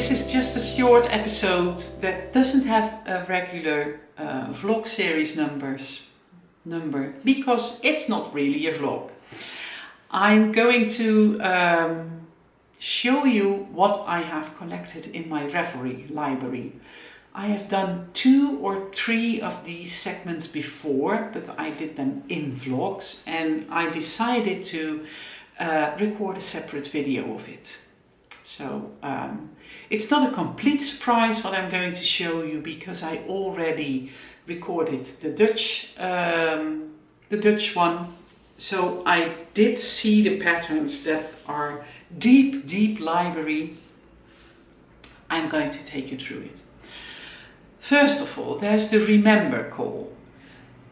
this is just a short episode that doesn't have a regular vlog series number because it's not really a vlog. I'm going to show you what I have collected in my Ravelry library. I have done 2 or 3 of these segments before, but I did them in vlogs, and I decided to record a separate video of it. So it's not a complete surprise what I'm going to show you, because I already recorded the Dutch one. So I did see the patterns that are deep library. I'm going to take you through it. First of all, there's the Remember call.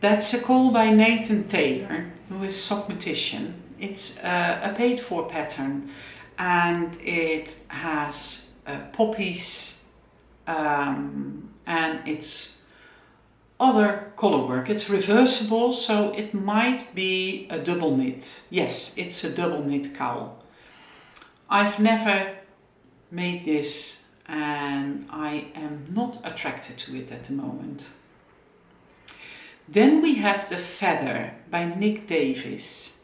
That's a call by Nathan Taylor, who is Sockmatician. It's a paid for pattern, and it has poppies and it's other color work. It's reversible, so it might be a double knit. Yes, it's a double knit cowl. I've never made this and I am not attracted to it at the moment. Then we have the Feather by Nick Davis,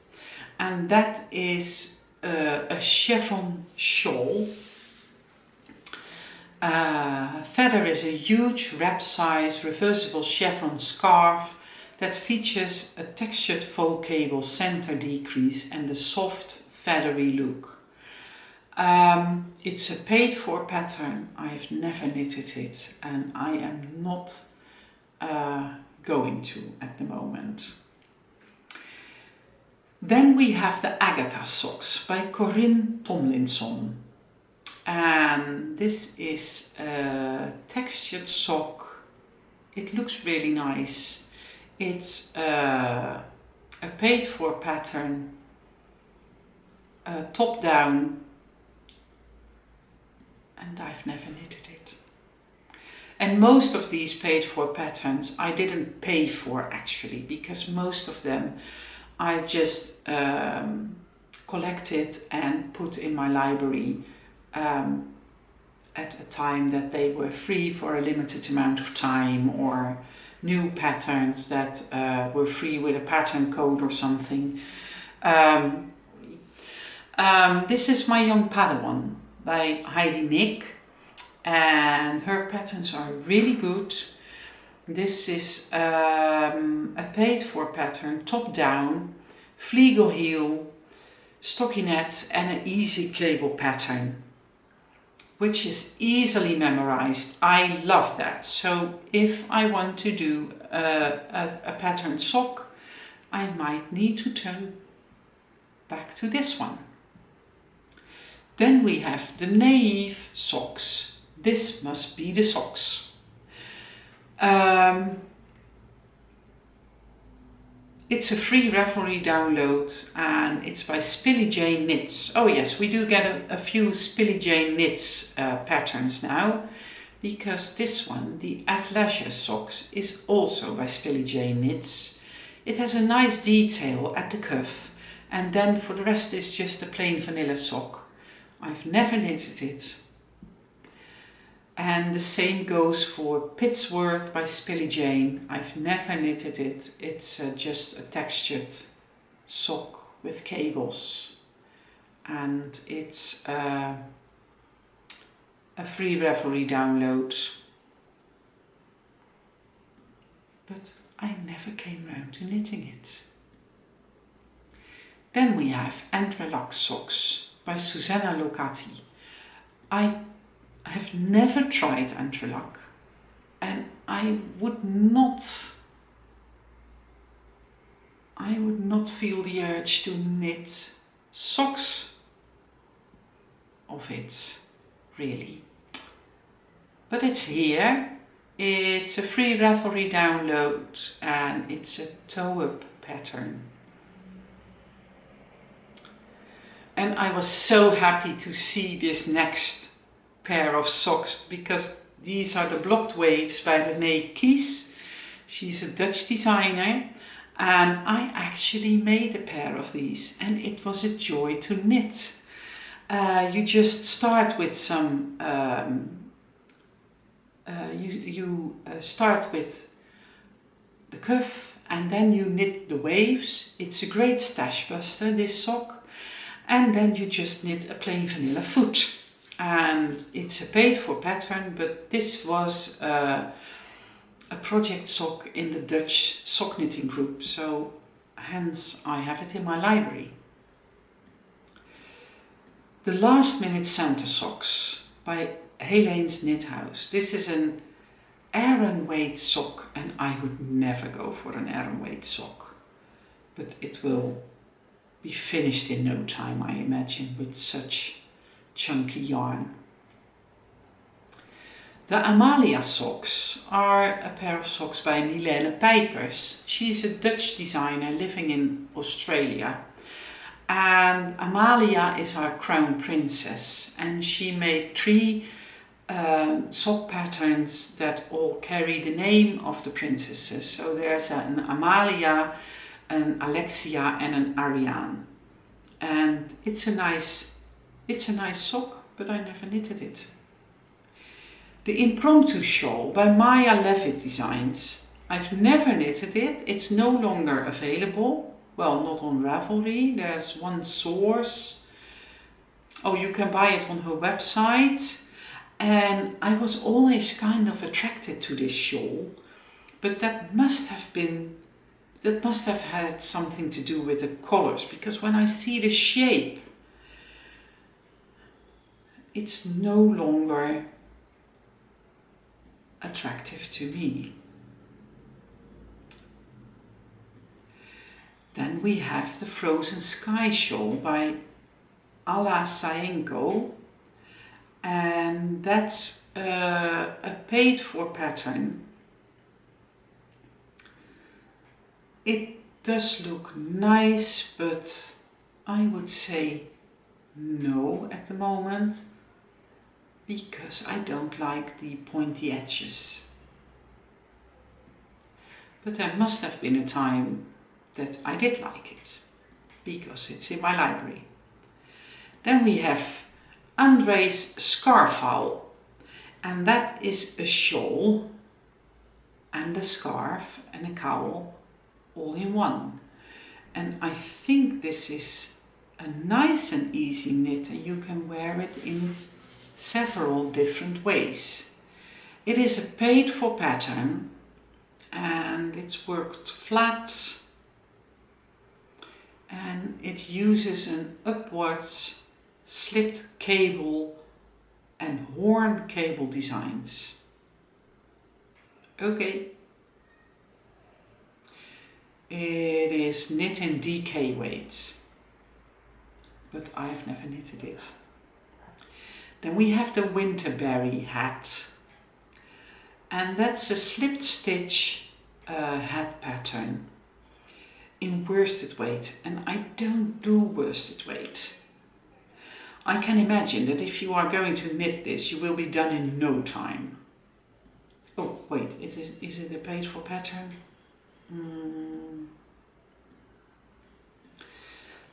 and that is a chevron shawl. Feather is a huge wrap size reversible chevron scarf that features a textured faux cable center decrease and a soft feathery look. It's a paid for pattern. I've never knitted it and I am not going to at the moment. Then we have the Agata socks by Corinne Tomlinson, and this is a textured sock. It looks really nice. It's a paid for pattern, top down, and I've never knitted it. And most of these paid for patterns I didn't pay for actually, because most of them I just collected and put in my library at a time that they were free for a limited amount of time, or new patterns that were free with a pattern code or something. This is my Young Padawan by Heidi Nick, and her patterns are really good. This is a paid for pattern, top down, Fliegel heel, stockinette and an easy cable pattern, which is easily memorized. I love that. So if I want to do a pattern sock, I might need to turn back to this one. Then we have the Naive socks. This must be the socks. It's a free Ravelry download and it's by Spilly Jane Knits. Oh yes, we do get a few Spilly Jane Knits patterns now, because this one, the Athleisure socks, is also by Spilly Jane Knits. It has a nice detail at the cuff, and then for the rest is just a plain vanilla sock. I've never knitted it. And the same goes for Pittsworth by Spilly Jane. I've never knitted it. It's just a textured sock with cables. And it's a free Ravelry download. But I never came round to knitting it. Then we have Entrolog socks by Susanna Locati. I have never tried entrolog, and I would not feel the urge to knit socks of it, really. But it's here. It's a free Ravelry download and it's a toe-up pattern. And I was so happy to see this next pair of socks, because these are the Blocked Waves by Renee Kies. She's a Dutch designer, and I actually made a pair of these and it was a joy to knit. You just start with some, you start with the cuff and then you knit the waves. It's a great stash buster, this sock. And then you just knit a plain vanilla foot. And it's a paid for pattern, but this was a project sock in the Dutch sock knitting group, so hence I have it in my library. The Last Minute Santa Socks by Helene's Knit House. This is an Aran weight sock, and I would never go for an Aran weight sock, but it will be finished in no time, I imagine, with such chunky yarn. The Amalia socks are a pair of socks by Milene Pijpers. She's a Dutch designer living in Australia. And Amalia is our crown princess, and she made 3 sock patterns that all carry the name of the princesses. So there's an Amalia, an Alexia and an Ariane. And it's a nice sock, but I never knitted it. The Impromptu shawl by Maya Levitt Designs. I've never knitted it. It's no longer available. Well, not on Ravelry. There's one source. Oh, you can buy it on her website. And I was always kind of attracted to this shawl, but that must have had something to do with the colors, because when I see the shape, it's no longer attractive to me. Then we have the Frozen Sky shawl by Alla Saenko, and that's a paid for pattern. It does look nice, but I would say no at the moment, because I don't like the pointy edges. But there must have been a time that I did like it, because it's in my library. Then we have Andre's Scarfowl, and that is a shawl and a scarf and a cowl all in one. And I think this is a nice and easy knit, and you can wear it in several different ways. It is a paid for pattern, and it's worked flat, and it uses an upwards slipped cable and horn cable designs. Okay. It is knit in DK weight, but I've never knitted it. Then we have the Winterberry hat, and that's a slipped stitch hat pattern in worsted weight, and I don't do worsted weight. I can imagine that if you are going to knit this, you will be done in no time. Oh wait, is it a paid for pattern?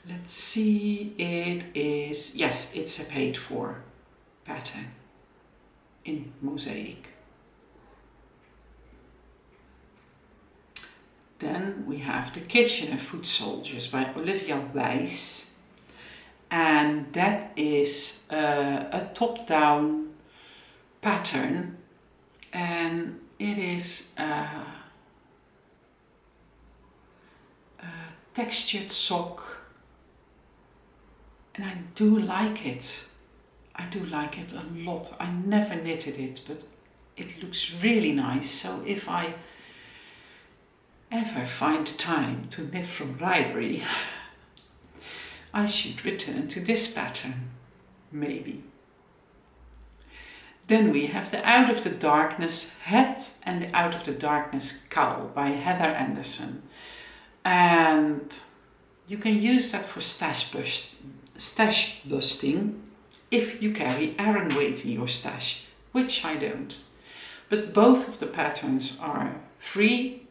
Let's see, it is, yes, it's a paid for pattern in mosaic. Then we have the Kitchener Foot Soldiers by Olivia Wijs, and that is a top-down pattern, and it is a textured sock, and I do like it. I do like it a lot. I never knitted it, but it looks really nice. So if I ever find time to knit from library, I should return to this pattern, maybe. Then we have the Out of the Darkness hat and the Out of the Darkness cowl by Heather Anderson. And you can use that for stash busting if you carry Aran weight in your stash, which I don't. But both of the patterns are free,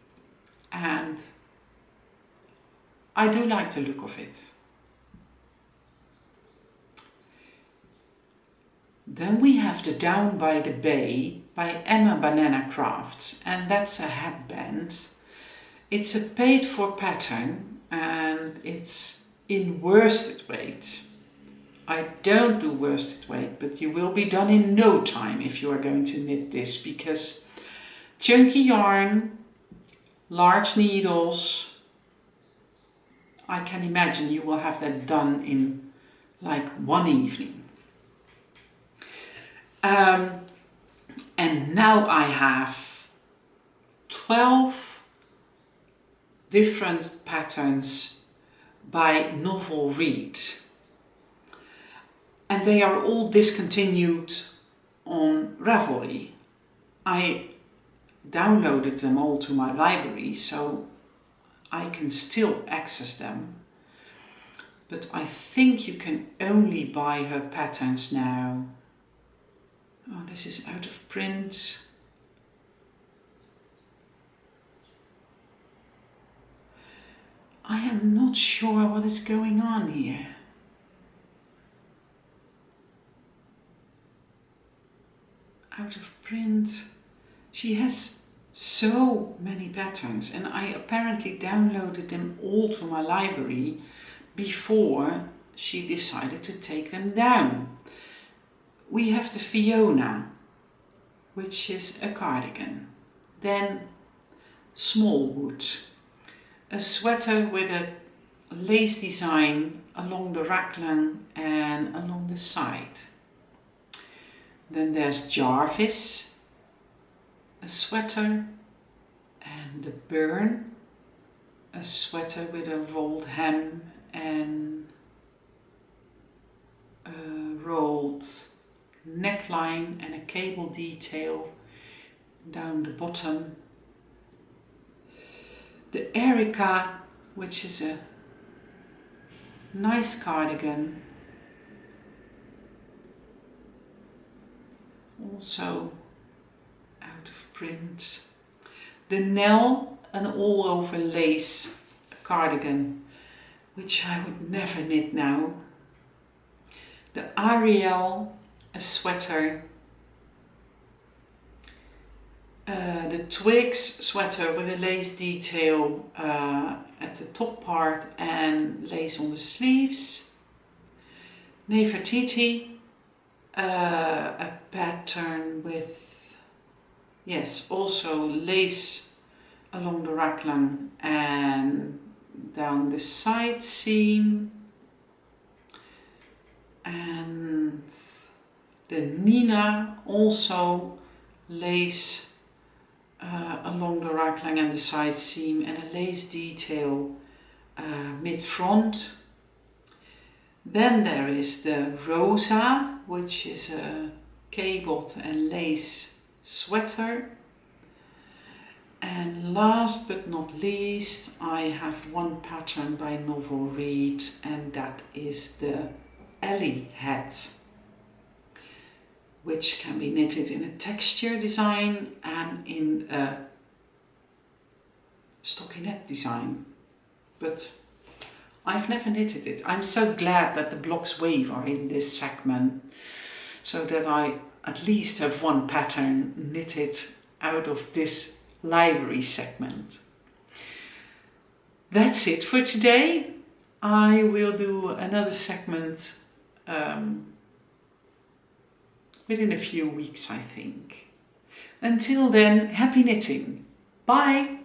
and I do like the look of it. Then we have the Down by the Bay by Emma Banana Crafts, and that's a headband. It's a paid for pattern and it's in worsted weight. I don't do worsted weight, but you will be done in no time if you are going to knit this, because chunky yarn, large needles, I can imagine you will have that done in like one evening. And now I have 12 different patterns by Novel Read. And they are all discontinued on Ravelry. I downloaded them all to my library, so I can still access them. But I think you can only buy her patterns now. Oh, this is out of print. I am not sure what is going on here. Out of print. She has so many patterns, and I apparently downloaded them all to my library before she decided to take them down. We have the Fiona, which is a cardigan. Then Smallwood, a sweater with a lace design along the raglan and along the side. Then there's Jarvis, a sweater, and the Burn, a sweater with a rolled hem and a rolled neckline and a cable detail down the bottom. The Erica, which is a nice cardigan, also out of print. The Nell, an all over lace cardigan, which I would never knit now. The Ariel, a sweater. The Twigs sweater with a lace detail at the top part and lace on the sleeves. Nefertiti, a pattern with, yes, also lace along the raglan and down the side seam. And the Nina, also lace along the raglan and the side seam and a lace detail mid-front. Then there is the Rosa, which is a cabled and lace sweater. And last but not least, I have one pattern by Novel Read, and that is the Ellie hat, which can be knitted in a texture design and in a stockinette design. But I've never knitted it. I'm so glad that the blocks wave are in this segment, so that I at least have one pattern knitted out of this library segment. That's it for today. I will do another segment within a few weeks, I think. Until then, happy knitting. Bye!